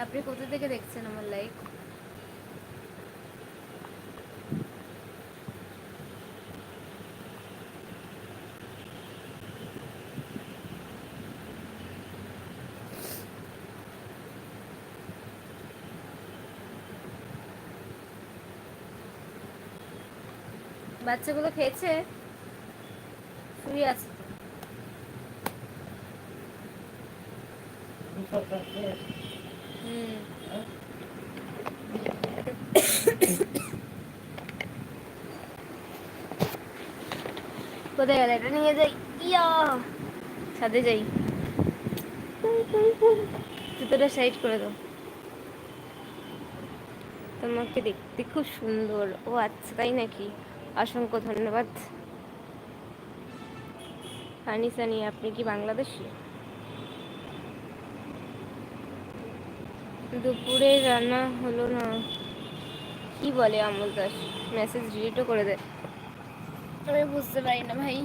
আপনি কোথা থেকে দেখছেন আমার লাইভ? বাচ্চাগুলো খেয়েছে, শুয়ে আছে। কোথায় গেলে? এটা নিয়ে যাই। ইয়া, ছাদে যাই। জুতোটা সাইড করে দাও। তোমাকে দেখতে খুব সুন্দর। ও আচ্ছা, তাই নাকি? অসংখ্য ধন্যবাদ। হানি সানি, আপনি কি বাংলাদেশি? দুপুরে রান্না হলো না? কি বলে আমল দাস? মেসেজ ডিলিটও করে দেয়। আমি বুঝতে পারি না ভাই।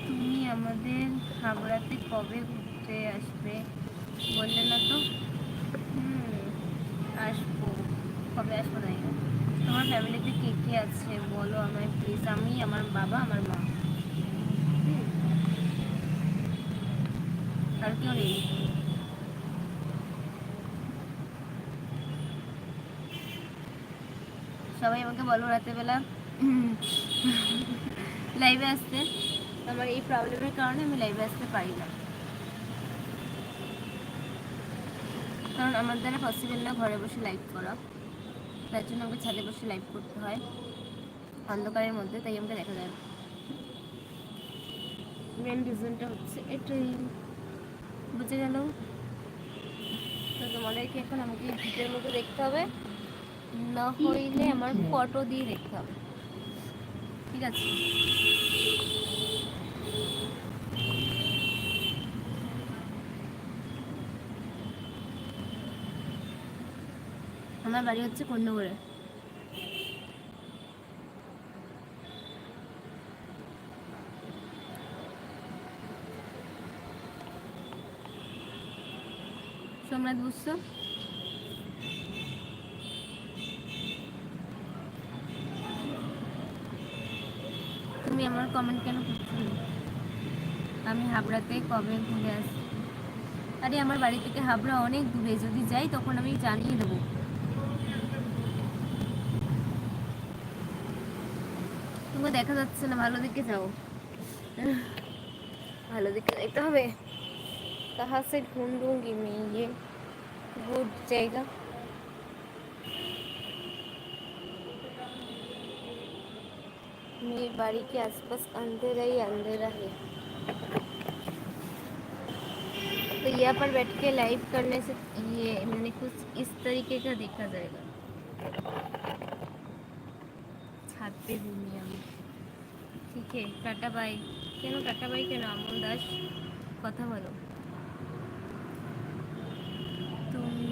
তুমি আমাদের হাবড়াতে কবে ঘুরতে আসবে বললে না তো? আসবো। কবে আসবো তাই না? তোমার ফ্যামিলিতে কে কে আছে বলো আমায় প্লিজ। আমি, আমার বাবা, আমার মা। আর কেউ নেই। সবাই আমাকে বলো রাতেরবেলা লাইভে আসতে। আমার এই প্রবলেমের কারণে আমি লাইভে আসতে পারি না, কারণ আমার দ্বারা পসিবল না ঘরে বসে লাইভ করা। তার জন্য আমাকে ছাদে বসে লাইভ করতে হয় অন্ধকারের মধ্যে, তাই আমাকে দেখা যায় না। মেন রিজনটা হচ্ছে এটাই, বুঝে গেল? তো তোমাদেরকে এখন আমাকে ভিডিওর মধ্যে দেখতে হবে, না হইলে আমার ফটো দিয়ে দেখতে হবে, ঠিক আছে? আমার বাড়ি হচ্ছে কন্যগড়ে। সোমনাথ বুঝছো? তুমি আমার কমেন্ট কেন করছো? আমি হাবড়াতে কবে ঘুরে আসি? আরে আমার বাড়ি থেকে হাবড়া অনেক দূরে, যদি যাই তখন আমি জানিয়ে দেবো। তোমাকে দেখা যাচ্ছে না, ভালো দিকে যাও। ভালো দিকে যাইতে হবে। कहाँ से ढूंढूंगी मैं ये गुड जाएगा? मेरी बाड़ी के आसपास अंधेरा ही अंधेरा है, तो यहाँ पर बैठ के लाइव करने से ये मैंने कुछ इस तरीके का देखा जाएगा। छाद पे घूमी আমি। ঠিক আছে, টাটা বাই। কেন টাটা বাই কেন আমল দাস? কথা বলো। তুমি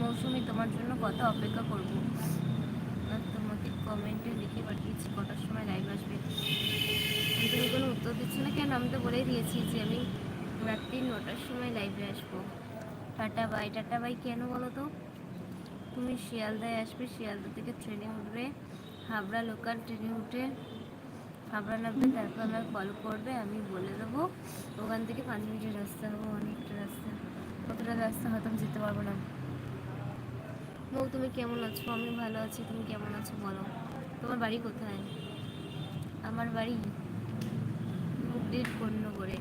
মৌসুমি, তোমার জন্য কত অপেক্ষা করব। আর তোমাকে কমেন্টে লিখে পাঠিয়েছি কটার সময় লাইভ আসবে। তুমি কোনো উত্তর দিচ্ছ না কেন? আমি তো বলেই দিয়েছি যে আমি রাত্রি 9টার সময় লাইভে আসবো। Tata bye. টাটা বাই কেন বলো তো? তুমি শিয়ালদায় আসবে, শিয়ালদা থেকে ট্রেনে উঠবে, হাবড়া লোকাল ট্রেনে উঠে হাবড়া নামবে, তারপর আমার কল করবে, আমি বলে দেবো। ওখান থেকে 5 মিনিটের রাস্তা হবে, অনেকটা রাস্তা। কতটা রাস্তা হয়তো আমি যেতে পারবো না। বউ, তুমি কেমন আছো? আমি ভালো আছি, তুমি কেমন আছো বলো। তোমার বাড়ি কোথায়? আমার বাড়ি হুগলির কন্যগড়ে,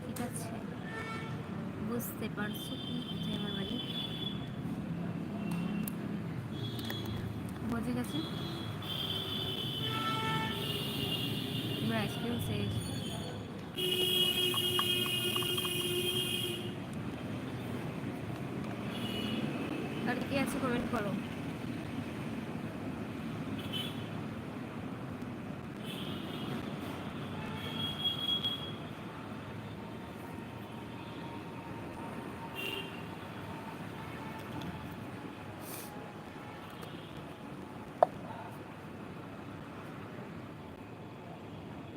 ঠিক আছে? বুঝতে পারছো কি কোথায় আমার বাড়ি? বুঝে গেছে? তোমার আইসক্রিম শেষ। আর কি আছে কমেন্ট করো।